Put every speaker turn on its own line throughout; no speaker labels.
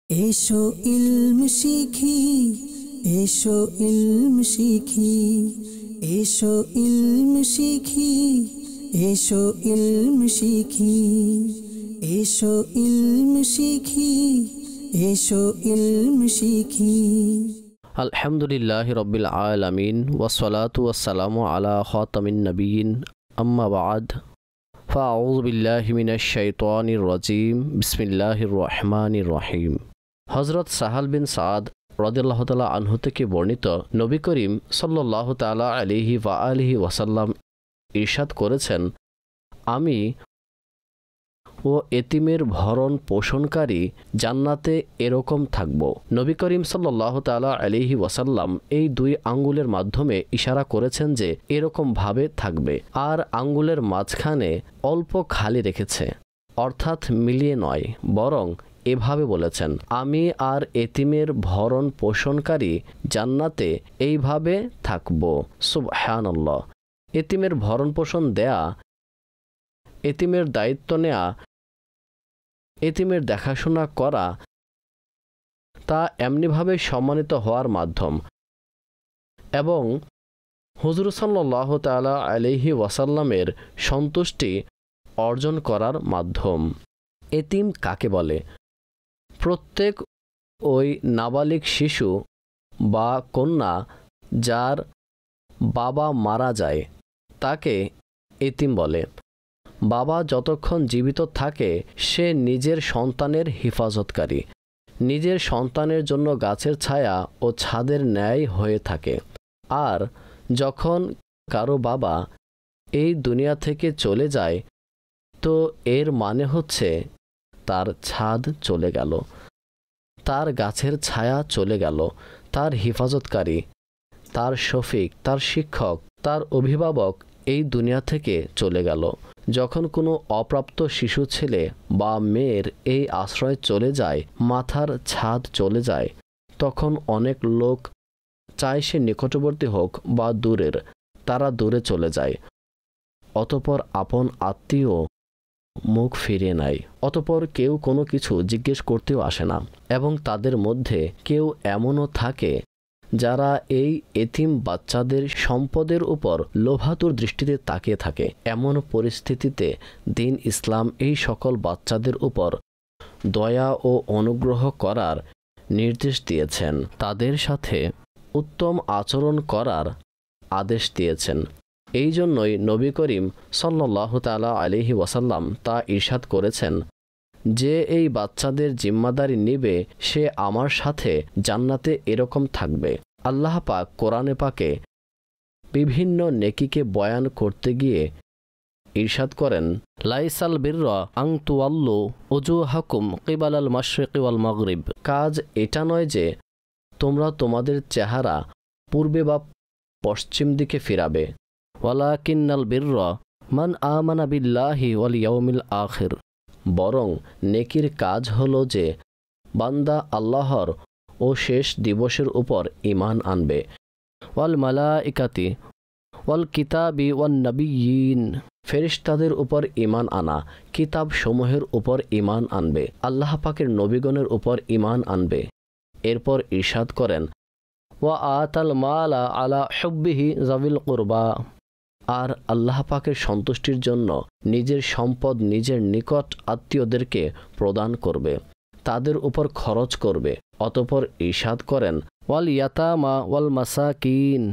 এসো ইলম শিখি, এসো ইলম শিখি, এসো ইলম শিখি, এসো ইলম শিখি, এসো ইলম শিখি, এসো ইলম শিখি।
আলহামদুলিল্লাহি রাব্বিল আলামিন ওয়াসসালাতু ওয়াসসালামু আলা খাতামিন নবিয়্যিন আম্মা বা'দ ফাআউযু বিল্লাহি মিনাশ শাইতানির রাজীম বিসমিল্লাহির রহমানির রহিম। হযরত সাহাল বিন সাদ রাদিয়াল্লাহু তাআলা আনহু থেকে বর্ণিত, নবী করিম সাল্লাল্লাহু তাআলা আলাইহি ওয়া আলিহি ওয়াসাল্লাম ইরশাদ করেছেন, আমি ও এতিমের ভরণ পোষণকারী জান্নাতে এরকম থাকব। নবী করিম সাল্লাল্লাহু তাআলা আলাইহি ওয়াসাল্লাম এই দুই আঙ্গুলের মাধ্যমে ইশারা করেছেন যে এরকম ভাবে থাকবে, আর আঙ্গুলের মাঝখানে অল্প খালি রেখেছে, অর্থাৎ মিলিয়ে নয়, বরং এভাবে বলেছেন, আমি আর এতিমের ভরণ পোষণকারী জান্নাতে এইভাবে থাকব। সুবহানাল্লাহ। এতিমের ভরণ পোষণ দেয়া, এতিমের দায়িত্ব নেয়া, এতিমের দেখাশোনা করা, তা এমনিভাবে সম্মানিত হওয়ার মাধ্যম এবং হুজুর সাল্লাল্লাহু তাআলা আলাইহি ওয়াসাল্লামের সন্তুষ্টি অর্জন করার মাধ্যম। এতিম কাকে বলে? প্রত্যেক ওই নাবালিগ শিশু বা কন্যা যার বাবা মারা যায় তাকে এতিম বলে। বাবা যতক্ষণ জীবিত থাকে সে নিজের সন্তানের হিফাজতকারী, নিজের সন্তানের জন্য গাছের ছায়া ও ছাদের ন্যায় হয়ে থাকে। আর যখন কারো বাবা এই দুনিয়া থেকে চলে যায় তো এর মানে হচ্ছে তার ছাদ চলে গেল, তার গাছের ছায়া চলে গেল, তার হিফাজতকারী, তার শফিক, তার শিক্ষক, তার অভিভাবক এই দুনিয়া থেকে চলে গেল। যখন কোনো অপ্রাপ্ত শিশু ছেলে বা মেয়ের এই আশ্রয় চলে যায়, মাথার ছাদ চলে যায়, তখন অনেক লোক চায় সে নিকটবর্তী হোক বা দূরের, তারা দূরে চলে যায়। অতপর আপন আত্মীয় মুখ ফিরিয়ে নেয়। অতপর কেউ কোনো কিছু জিজ্ঞেস করতেও আসে না। এবং তাদের মধ্যে কেউ এমনও থাকে যারা এই এতিম বাচ্চাদের সম্পদের উপর লোভাতুর দৃষ্টিতে তাকিয়ে থাকে। এমন পরিস্থিতিতে দ্বীন ইসলাম এই সকল বাচ্চাদের উপর দয়া ও অনুগ্রহ করার নির্দেশ দিয়েছেন, তাদের সাথে উত্তম আচরণ করার আদেশ দিয়েছেন। এই জন্যই নবী করিম সাল্লাল্লাহু তাআলা আলাইহি ওয়াসাল্লাম তা ইরশাদ করেছেন, যে এই বাচ্চাদের জিম্মাদারি নিবে সে আমার সাথে জান্নাতে এরকম থাকবে। আল্লাহ পাক কোরআনে পাকে বিভিন্ন নেকিকে বয়ান করতে গিয়ে ইরশাদ করেন, লাইসাল বিররা আন তুওয়াল্লু উজুহাকুম কিবালাল মাশরিকি ওয়াল মাগরিব। কাজ এটা নয় যে তোমরা তোমাদের চেহারা পূর্বে বা পশ্চিম দিকে ফিরাবে, ওয়ালাকিন্নাল বিররা মান আমানা বিল্লাহি ওয়াল ইয়াউমিল আখির। বরং নেকির কাজ হলো যে বান্দা আল্লাহর ও শেষ দিবসের উপর ঈমান আনবে, ওয়াল মালাইকাতি ওয়াল কিতাবি ওয়ান নবিয়্যিন, ফেরেশতাদের উপর ঈমান আনা, কিতাব সমূহের উপর ঈমান আনবে, আল্লাহ পাকের নবীগণের উপর ঈমান আনবে। এরপর ইরশাদ করেন, ওয়া আতাল মালা আলা হুব্বিহি যাবিল কুরবা, আর আল্লাহ পাকের সন্তুষ্টির জন্য নিজের সম্পদ নিজের নিকট আত্মীয়দেরকে প্রদান করবে, তাদের উপর খরচ করবে। অতঃপর ইরশাদ করেন, ওয়াল ইয়াতামা ওয়াল মাসাকিন,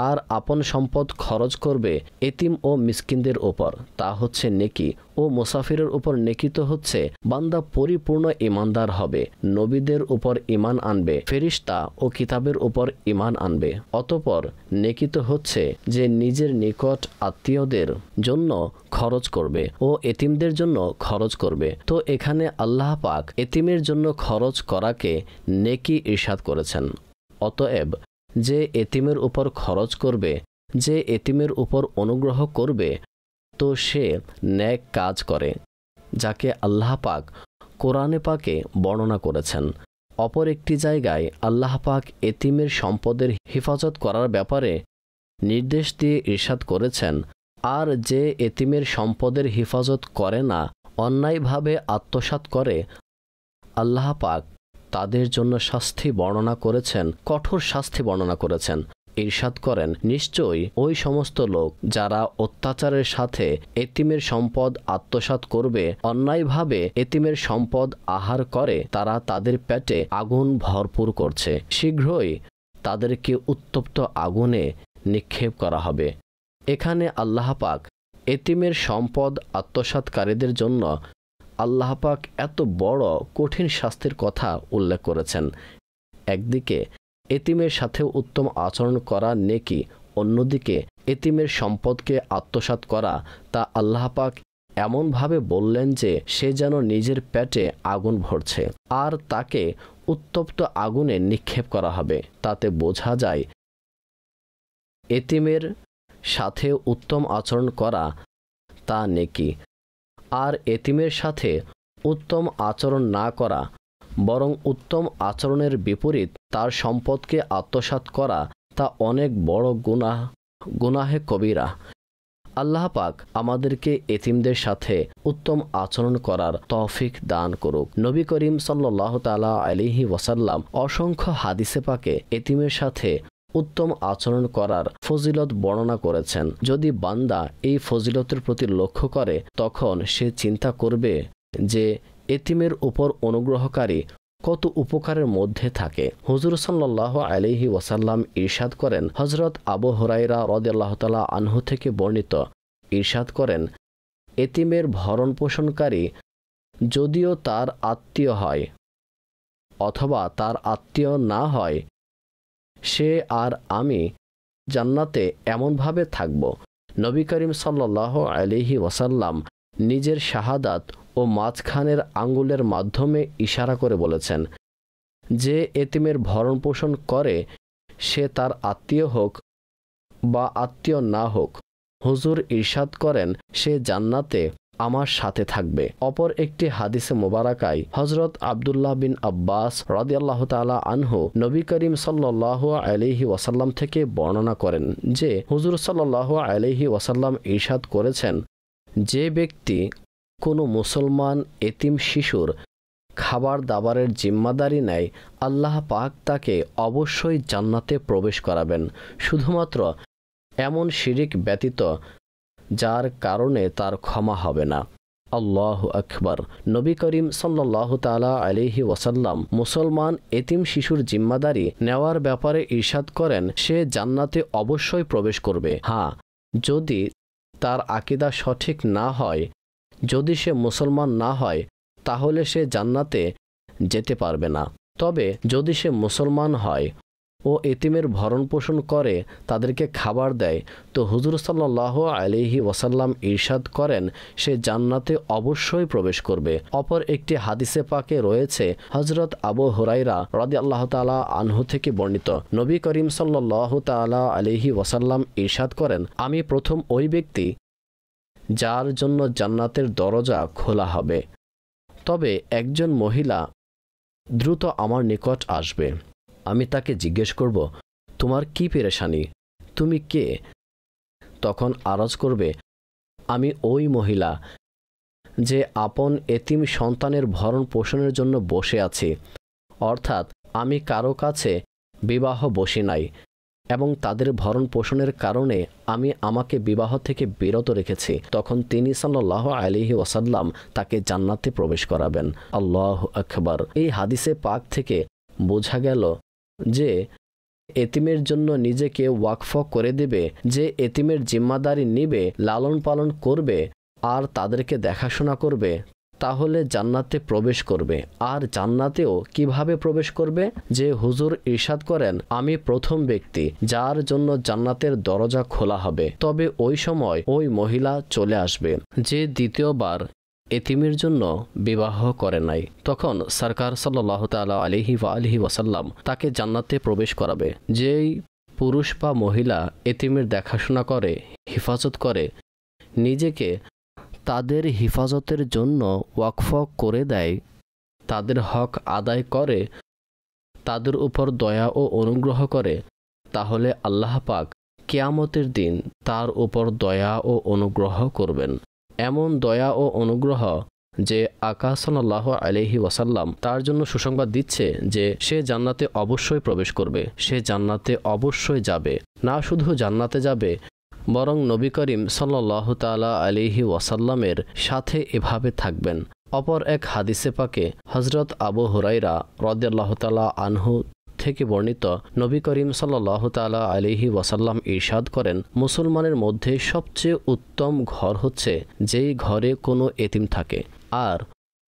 আর আপন সম্পদ খরচ করবে এতিম ও মিসকিনদের উপর, তা হচ্ছে নেকি। ও মুসাফিরের উপর নেকি তো হচ্ছে বান্দা পরিপূর্ণ ঈমানদার হবে, নবীদের উপর ঈমান আনবে, ফেরেশতা ও কিতাবের উপর ঈমান আনবে। অতঃপর নেকি তো হচ্ছে যে নিজের নিকট আত্মীয়দের জন্য খরচ করবে ও এতিমদের জন্য খরচ করবে। তো এখানে আল্লাহ পাক এতিমের জন্য খরচ করাকে নেকি ইরশাদ করেছেন। অতএব যে এতিমের উপর খরচ করবে, যে এতিমের উপর অনুগ্রহ করবে, তো সে নেক কাজ করে, যাকে আল্লাহ পাক কোরআনে পাকে বর্ণনা করেছেন। অপর একটি জায়গায় আল্লাহ পাক এতিমের সম্পদের হেফাজত করার ব্যাপারে নির্দেশ দিয়ে ইরশাদ করেছেন, আর যে এতিমের সম্পদের হেফাজত করে না, অন্যায়ভাবে আত্মসাৎ করে, আল্লাহ পাক তাদের জন্য শাস্তি বর্ণনা করেছেন, কঠোর শাস্তি বর্ণনা করেছেন। ইরশাদ করেন, নিশ্চয়ই ওই সমস্ত লোক যারা অত্যাচারের সাথে এতিমের সম্পদ আত্মসাৎ করবে, অন্যায়ভাবে এতিমের সম্পদ আহার করে, তারা তাদের পেটে আগুন ভরপুর করছে। শীঘ্রই তাদেরকে উত্তপ্ত আগুনে নিক্ষেপ করা হবে। এখানে আল্লাহ পাক এতিমের সম্পদ আত্মসাৎকারীদের জন্য আল্লাহ পাক এত বড় কঠিন শাস্তির কথা উল্লেখ করেছেন। একদিকে এতিমের সাথে উত্তম আচরণ করা নেকি, অন্যদিকে এতিমের সম্পদকে আত্মসাৎ করা তা আল্লাহ পাক এমনভাবে বললেন যে সে যেন নিজের পেটে আগুন ভরছে আর তাকে উত্তপ্ত আগুনে নিক্ষেপ করা হবে। তাতে বোঝা যায় এতিমের সাথে উত্তম আচরণ করা তা নেকি, আর এতিমের সাথে উত্তম আচরণ না করা বরং উত্তম আচরণের বিপরীত তার সম্পদকে আত্মসাৎ করা তা অনেক বড় গুনাহে কবিরা। আল্লাহ পাক আমাদেরকে এতিমদের সাথে উত্তম আচরণ করার তৌফিক দান করুক। নবী করিম সাল্লাল্লাহু তাআলা আলাইহি ওয়াসাল্লাম অসংখ্য হাদিসে পাকে এতিমের সাথে উত্তম আচরণ করার ফজিলত বর্ণনা করেছেন। যদি বান্দা এই ফজিলতের প্রতি লক্ষ্য করে, তখন সে চিন্তা করবে যে এতিমের উপর অনুগ্রহকারী কত উপকারের মধ্যে থাকে। হুজুর সাল্লাল্লাহু আলাইহি ওয়াসাল্লাম ইরশাদ করেন, হযরত আবু হুরায়রা রাদিয়াল্লাহু তাআলা আনহু থেকে বর্ণিত, ইরশাদ করেন, এতিমের ভরণ পোষণকারী যদিও তার আত্মীয় হয় অথবা তার আত্মীয় না হয়, সে আর আমি জান্নাতে এমনভাবে থাকব। নবী করিম সাল্লাল্লাহু আলাইহি ওয়াসাল্লাম নিজের শাহাদাত ও মাঝখানের আঙ্গুলের মাধ্যমে ইশারা করে বলেছেন, যে এতিমের ভরণ পোষণ করে সে তার আত্মীয় হোক বা আত্মীয় না হোক, হুজুর ইরশাদ করেন সে জান্নাতে আমার সাথে থাকবে। অপর একটি হাদিসে মোবারকায় হযরত আব্দুল্লাহ বিন আব্বাস রাদিয়াল্লাহু তাআলা আনহু নবী করিম সাল্লাল্লাহু আলাইহি ওয়াসাল্লাম থেকে বর্ণনা করেন যে হুজুর সাল্লাল্লাহু আলাইহি ওয়াসাল্লাম ইরশাদ করেছেন, যে ব্যক্তি কোনো মুসলমান এতিম শিশুর খাবার দাবারের জিম্মাদারি নেয়, আল্লাহ পাক তাকে অবশ্যই জান্নাতে প্রবেশ করাবেন, শুধুমাত্র এমন শিরিক ব্যতীত যার কারণে তার ক্ষমা হবে না। আল্লাহু আকবার। নবী করিম সাল্লাল্লাহু তাআলা আলাইহি ওয়াসাল্লাম মুসলমান এতিম শিশুর জিম্মাদারি নেওয়ার ব্যাপারে ইরশাদ করেন, সে জান্নাতে অবশ্যই প্রবেশ করবে। হ্যাঁ, যদি তার আকীদা সঠিক না হয়, যদি সে মুসলমান না হয়, তাহলে সে জান্নাতে যেতে পারবে না। তবে যদি সে মুসলমান হয় ও এতিমের ভরণ পোষণ করে, তাদেরকে খাবার দেয়, তো হুজুর সাল্লাল্লাহু আলাইহি ওয়াসাল্লাম ইরশাদ করেন সে জান্নাতে অবশ্যই প্রবেশ করবে। অপর একটি হাদিসে পাকে রয়েছে হযরত আবু হুরায়রা রাদিয়াল্লাহু তাআলা আনহু থেকে বর্ণিত, নবী করিম সাল্লাল্লাহু তাআলা আলাইহি ওয়াসাল্লাম ইরশাদ করেন, আমি প্রথম ওই ব্যক্তি যার জন্য জান্নাতের দরজা খোলা হবে। তবে একজন মহিলা দ্রুত আমার নিকট আসবে, আমি তাকে জিজ্ঞেস করব, তোমার কি পেরেশানি, তুমি কে? তখন আরজ করবে, আমি ওই মহিলা যে আপন এতিম সন্তানের ভরণ পোষণের জন্য বসে আছি, অর্থাৎ আমি কারো কাছে বিবাহ বসি নাই এবং তাদের ভরণ পোষণের কারণে আমি আমাকে বিবাহ থেকে বিরত রেখেছি। তখন তিনি সাল্লাল্লাহু আলাইহি ওয়াসাল্লাম তাকে জান্নাতে প্রবেশ করাবেন। আল্লাহু আকবার। এই হাদিসে পাক থেকে বোঝা গেল যে এতিমের জন্য নিজেকে ওয়াকফ করে দেবে, যে এতিমের জিম্মাদারি নিবে, লালন পালন করবে আর তাদেরকে দেখাশোনা করবে, তাহলে জান্নাতে প্রবেশ করবে। আর জান্নাতেও কিভাবে প্রবেশ করবে? যে হুজুর ইরশাদ করেন, আমি প্রথম ব্যক্তি যার জন্য জান্নাতের দরজা খোলা হবে। তবে ওই সময় ওই মহিলা চলে আসবে যে দ্বিতীয়বার এতিমের জন্য বিবাহ করে নাই। তখন সরকার সাল্লাল্লাহু তাআলা আলাইহি ওয়াসাল্লাম তাকে জান্নাতে প্রবেশ করাবে। যেই পুরুষ বা মহিলা এতিমের দেখাশোনা করে, হিফাজত করে, নিজেকে তাদের হিফাজতের জন্য ওয়াকফ করে দেয়, তাদের হক আদায় করে, তাদের উপর দয়া ও অনুগ্রহ করে, তাহলে আল্লাহ পাক কিয়ামতের দিন তার উপর দয়া ও অনুগ্রহ করবেন। এমন দয়া ও অনুগ্রহ যে আকা সাল্লাল্লাহু আলাইহি ওয়াসাল্লাম তার জন্য সুসংবাদ দিচ্ছে যে সে জান্নাতে অবশ্যই প্রবেশ করবে, সে জান্নাতে অবশ্যই যাবে। না শুধু জান্নাতে যাবে, বরং নবী করিম সাল্লাল্লাহু তাআলা আলাইহি ওয়াসাল্লামের সাথে এভাবে থাকবেন। অপর এক হাদিসে পাকে হযরত আবু হুরায়রা রাদিয়াল্লাহু তাআলা আনহু থেকে বর্ণিত, নবী করিম সাল্লাল্লাহু তাআলা আলাইহি ওয়াসাল্লাম ইরশাদ করেন, মুসলমানের মধ্যে সবচেয়ে উত্তম ঘর হচ্ছে যেই ঘরে কোনো এতিম থাকে আর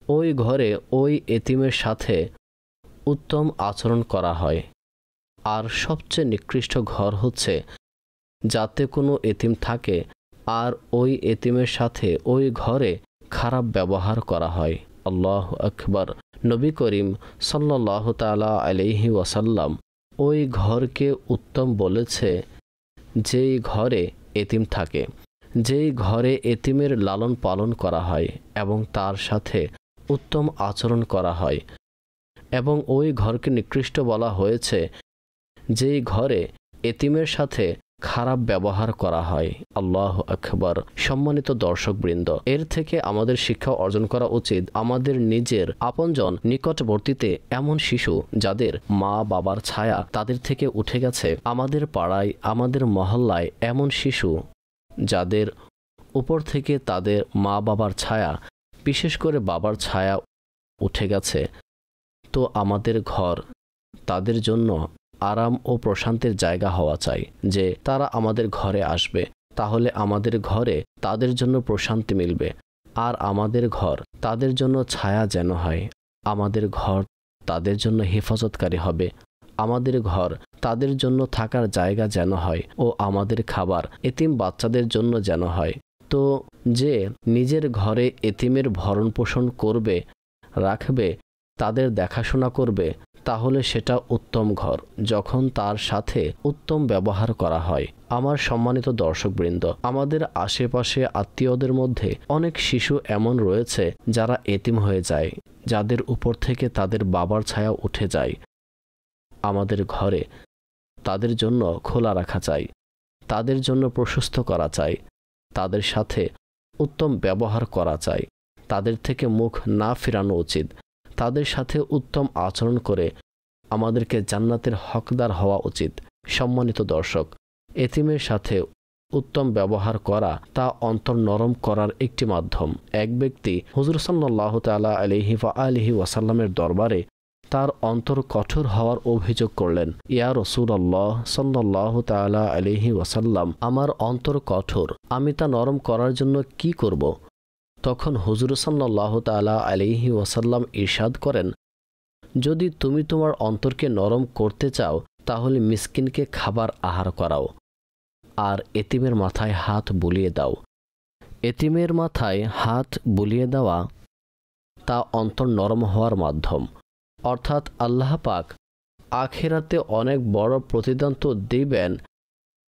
ওই ঘরে ওই এতিমের সাথে উত্তম আচরণ করা হয়। আর সবচেয়ে নিকৃষ্ট ঘর হচ্ছে যাতে কোনো এতিম থাকে আর ওই এতিমের সাথে ওই ঘরে খারাপ ব্যবহার করা হয়। আল্লাহু আকবার। নবী করিম সাল্লাল্লাহু তাআলা আলাইহি ওয়াসাল্লাম ওই ঘরকে উত্তম বলেছে যেই ঘরে এতিম থাকে, যেই ঘরে এতিমের লালন পালন করা হয় এবং তার সাথে উত্তম আচরণ করা হয়। এবং ওই ঘরকে নিকৃষ্ট বলা হয়েছে যেই ঘরে এতিমের সাথে খারাপ ব্যবহার করা হয়। আল্লাহু আকবার। সম্মানিত দর্শকবৃন্দ, এর থেকে আমাদের শিক্ষা অর্জন করা উচিত আমাদের নিজের আপনজন নিকটবর্তীতে এমন শিশু যাদের মা বাবার ছায়া তাদের থেকে উঠে গেছে, আমাদের পাড়ায় আমাদের মহল্লায় এমন শিশু যাদের উপর থেকে তাদের মা বাবার ছায়া, বিশেষ করে বাবার ছায়া উঠে গেছে, তো আমাদের ঘর তাদের জন্য আরাম ও প্রশান্তির জায়গা হওয়া চাই। যে তারা আমাদের ঘরে আসবে, তাহলে আমাদের ঘরে তাদের জন্য প্রশান্তি মিলবে। আর আমাদের ঘর তাদের জন্য ছায়া যেন হয়, আমাদের ঘর তাদের জন্য হেফাজতকারী হবে, আমাদের ঘর তাদের জন্য থাকার জায়গা যেন হয় ও আমাদের খাবার এতিম বাচ্চাদের জন্য যেন হয়। তো যে নিজের ঘরে এতিমের ভরণ পোষণ করবে, রাখবে, তাদের দেখাশোনা করবে, তাহলে সেটা উত্তম ঘর যখন তার সাথে উত্তম ব্যবহার করা হয়। আমার সম্মানিত দর্শকবৃন্দ, আমাদের আশেপাশে আত্মীয়দের মধ্যে অনেক শিশু এমন রয়েছে যারা এতিম হয়ে যায়, যাদের উপর থেকে তাদের বাবার ছায়া উঠে যায়। আমাদের ঘরে তাদের জন্য খোলা রাখা চাই, তাদের জন্য প্রশস্ত করা চাই, তাদের সাথে উত্তম ব্যবহার করা চাই, তাদের থেকে মুখ না ফেরানো উচিত, তাদের সাথে উত্তম আচরণ করে আমাদেরকে জান্নাতের হকদার হওয়া উচিত। সম্মানিত দর্শক, এতিমের সাথে উত্তম ব্যবহার করা তা অন্তর নরম করার একটি মাধ্যম। এক ব্যক্তি হুজুর সাল্লাল্লাহু তাআলা আলাইহি ওয়া আলিহি ওয়াসাল্লামের দরবারে তার অন্তর কঠোর হওয়ার অভিযোগ করলেন। ইয়া রাসূলুল্লাহ সাল্লাল্লাহু তাআলা আলাইহি ওয়াসাল্লাম, আমার অন্তর কঠোর, আমি তা নরম করার জন্য কি করব? তখন হুজুর সাল্লাল্লাহু তাআলা আলাইহি ওয়াসাল্লাম ইরশাদ করেন, যদি তুমি তোমার অন্তরকে নরম করতে চাও তাহলে মিসকিনকে খাবার আহার করাও আর এতিমের মাথায় হাত বুলিয়ে দাও। এতিমের মাথায় হাত বুলিয়ে দেওয়া তা অন্তর নরম হওয়ার মাধ্যম। অর্থাৎ আল্লাহ পাক আখিরাতে অনেক বড় প্রতিদান তো দিবেন,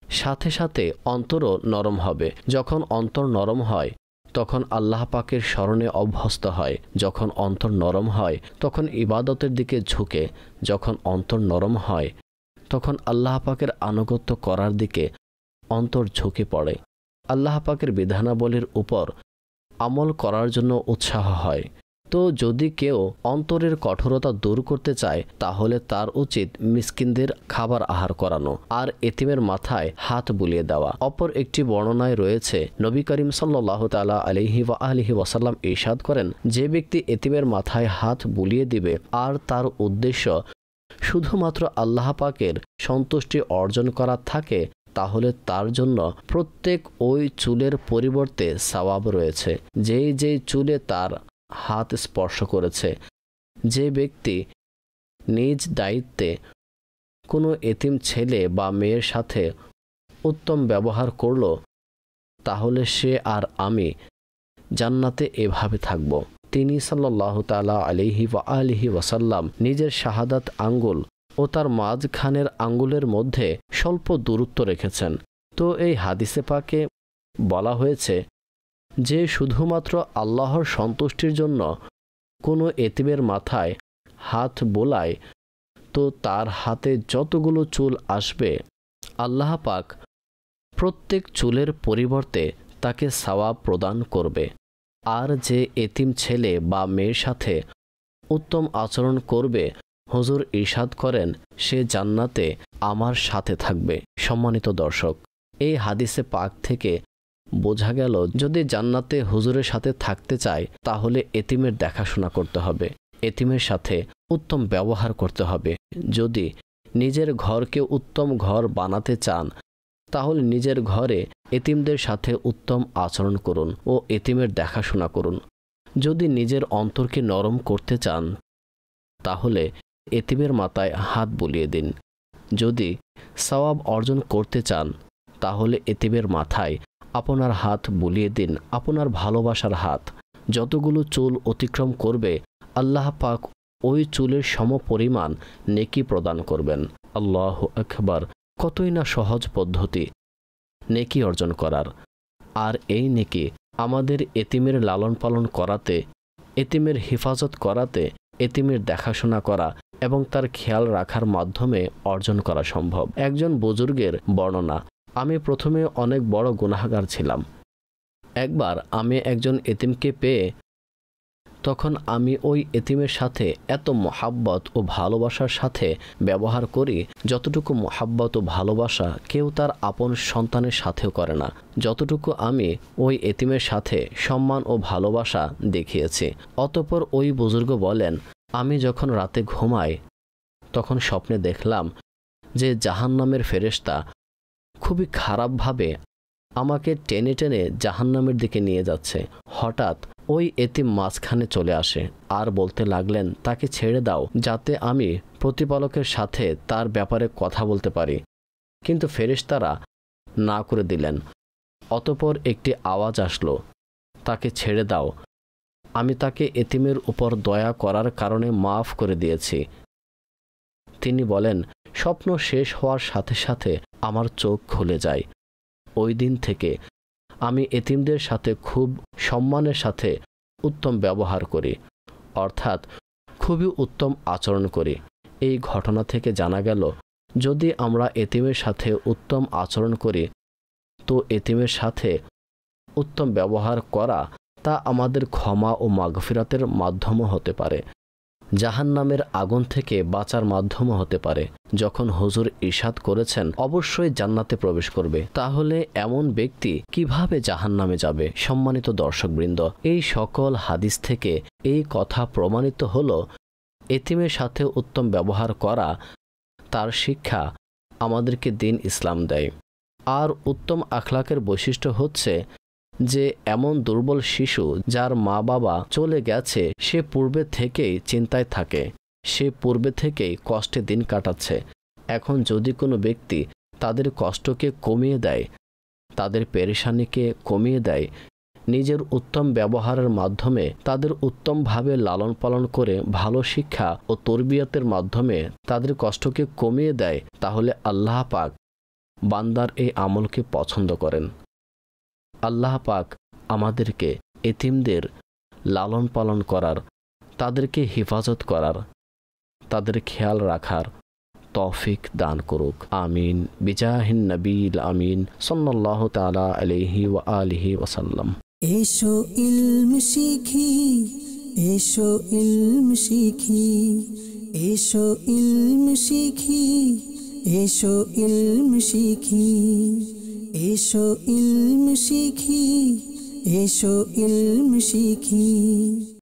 সাথে সাথে অন্তরও নরম হবে। যখন অন্তর নরম হয় তখন আল্লাহ পাকের স্মরণে অভ্যস্ত হয়। যখন অন্তর নরম হয় তখন ইবাদতের দিকে ঝুঁকে। যখন অন্তর নরম হয় তখন আল্লাহ পাকের আনুগত্য করার দিকে অন্তর ঝুঁকে পড়ে। আল্লাহ পাকের বিধানাবলীর উপর আমল করার জন্য উৎসাহ হয়। তো যদি কেউ অন্তরের কঠোরতা দূর করতে চায় তাহলে তার উচিত মিসকিনদের খাবার আহার করানো আর এতিমের মাথায় হাত বুলিয়ে দেওয়া। অপর একটি বর্ণনায় রয়েছে, নবী করিম সাল্লাল্লাহু তাআলা আলাইহি ওয়া আলিহি ওয়াসাল্লাম ইরশাদ করেন, যে ব্যক্তি এতিমের মাথায় হাত বুলিয়ে দিবে আর তার উদ্দেশ্য শুধুমাত্র আল্লাহ পাকের সন্তুষ্টি অর্জন করা থাকে, তাহলে তার জন্য প্রত্যেক ওই চুলের পরিবর্তে সওয়াব রয়েছে যেই যেই চুলে তার হাত স্পর্শ করেছে। যে ব্যক্তি নিজ দায়িত্বে কোনো এতিম ছেলে বা মেয়ের সাথে উত্তম ব্যবহার করল, তাহলে সে আর আমি জান্নাতে এভাবে থাকব। তিনি সাল্লাল্লাহু তাআলা আলাইহি ওয়া আলিহি ওয়াসাল্লাম নিজের শাহাদাত আঙ্গুল ও তার মাঝখানের আঙ্গুলের মধ্যে স্বল্প দূরত্ব রেখেছেন। তো এই হাদিসে পাকে বলা হয়েছে যে শুধুমাত্র আল্লাহর সন্তুষ্টির জন্য কোনো এতিমের মাথায় হাত বোলায়, তো তার হাতে যতগুলো চুল আসবে আল্লাহ পাক প্রত্যেক চুলের পরিবর্তে তাকে সওয়াব প্রদান করবে। আর যে এতিম ছেলে বা মেয়ের সাথে উত্তম আচরণ করবে, হুজুর ইরশাদ করেন সে জান্নাতে আমার সাথে থাকবে। সম্মানিত দর্শক, এই হাদিসে পাক থেকে বোঝা গেল যদি জান্নাতে হুজুরের সাথে থাকতে চায় তাহলে এতিমের দেখাশোনা করতে হবে, এতিমের সাথে উত্তম ব্যবহার করতে হবে। যদি নিজের ঘরকে উত্তম ঘর বানাতে চান তাহলে নিজের ঘরে এতিমদের সাথে উত্তম আচরণ করুন ও এতিমের দেখাশোনা করুন। যদি নিজের অন্তরকে নরম করতে চান তাহলে এতিমের মাথায় হাত বুলিয়ে দিন। যদি সওয়াব অর্জন করতে চান তাহলে এতিমের মাথায় আপনার হাত বুলিয়ে দিন, আপনার ভালোবাসার হাত। যতগুলো চুল অতিক্রম করবে আল্লাহ পাক ওই চুলের সমপরিমাণ নেকি প্রদান করবেন। আল্লাহু আকবার! কতই না সহজ পদ্ধতি নেকি অর্জন করার। আর এই নেকি আমাদের এতিমের লালন পালন করাতে, এতিমের হেফাজত করাতে, এতিমের দেখাশোনা করা এবং তার খেয়াল রাখার মাধ্যমে অর্জন করা সম্ভব। একজন বুজুর্গের বর্ণনা, আমি প্রথমে অনেক বড় গুনাহগার ছিলাম। একবার আমি একজন এতিমকে পেয়ে তখন আমি ওই এতিমের সাথে এত মহাব্বত ও ভালোবাসার সাথে ব্যবহার করি যতটুকু মহাব্বত ও ভালোবাসা কেউ তার আপন সন্তানের সাথেও করে না, যতটুকু আমি ওই এতিমের সাথে সম্মান ও ভালোবাসা দেখিয়েছি। অতঃপর ওই বুজুর্গ বলেন, আমি যখন রাতে ঘুমাই তখন স্বপ্নে দেখলাম যে জাহান্নামের ফেরেশতা খুবই খারাপভাবে আমাকে টেনে টেনে জাহান্নামের দিকে নিয়ে যাচ্ছে। হঠাৎ ওই এতিম মাঝখানে চলে আসে আর বলতে লাগলেন, তাকে ছেড়ে দাও যাতে আমি প্রতিপালকের সাথে তার ব্যাপারে কথা বলতে পারি। কিন্তু ফেরেশতারা না করে দিলেন। অতঃপর একটি আওয়াজ আসলো, তাকে ছেড়ে দাও, আমি তাকে এতিমের উপর দয়া করার কারণে মাফ করে দিয়েছি। তিনি বলেন, স্বপ্ন শেষ হওয়ার সাথে সাথে আমার চোখ খুলে যায়। ওই দিন থেকে আমি এতিমদের সাথে খুব সম্মানের সাথে উত্তম ব্যবহার করি, অর্থাৎ খুবই উত্তম আচরণ করি। এই ঘটনা থেকে জানা গেল যদি আমরা এতিমের সাথে উত্তম আচরণ করি তো এতিমের সাথে উত্তম ব্যবহার করা তা আমাদের ক্ষমা ও মাগফিরাতের মাধ্যমও হতে পারে, জাহান্নামের আগুন থেকে বাঁচার মাধ্যমও হতে পারে। যখন হুজুর ইরশাদ করেছেন অবশ্যই জান্নাতে প্রবেশ করবে, তাহলে এমন ব্যক্তি কিভাবে জাহান্নামে যাবে? সম্মানিত দর্শকবৃন্দ, এই সকল হাদিস থেকে এই কথা প্রমাণিত হলো এতিমের সাথে উত্তম ব্যবহার করা তার শিক্ষা আমাদেরকে দ্বীন ইসলাম দেয়। আর উত্তম আখলাকের বৈশিষ্ট্য হচ্ছে যে এমন দুর্বল শিশু যার মা বাবা চলে গেছে সে পূর্বে থেকেই চিন্তায় থাকে, সে পূর্বে থেকেই কষ্টে দিন কাটাচ্ছে। এখন যদি কোনো ব্যক্তি তাদের কষ্টকে কমিয়ে দেয়, তাদের পেরেশানিকে কমিয়ে দেয়, নিজের উত্তম ব্যবহারের মাধ্যমে তাদের উত্তমভাবে লালন পালন করে ভালো শিক্ষা ও তরবিয়তের মাধ্যমে তাদের কষ্টকে কমিয়ে দেয়, তাহলে আল্লাহ পাক বান্দার এই আমলকে পছন্দ করেন। আল্লাহ পাক আমাদেরকে এতিমদের লালন পালন করার, তাদেরকে হেফাজত করার, তাদের খেয়াল রাখার তৌফিক দান করুক। আমিন। বিজাহিন নবীল আমিন সাল্লাল্লাহু তাআলা আলাইহি ওয়া আলিহি ওয়াসাল্লাম।
এসো ইলম শিখি, এসো ইলম শিখি, এসো ইলম শিখি, এসো ইলম শিখি, এসো ইলম শিখি, এসো ইলম শিখি।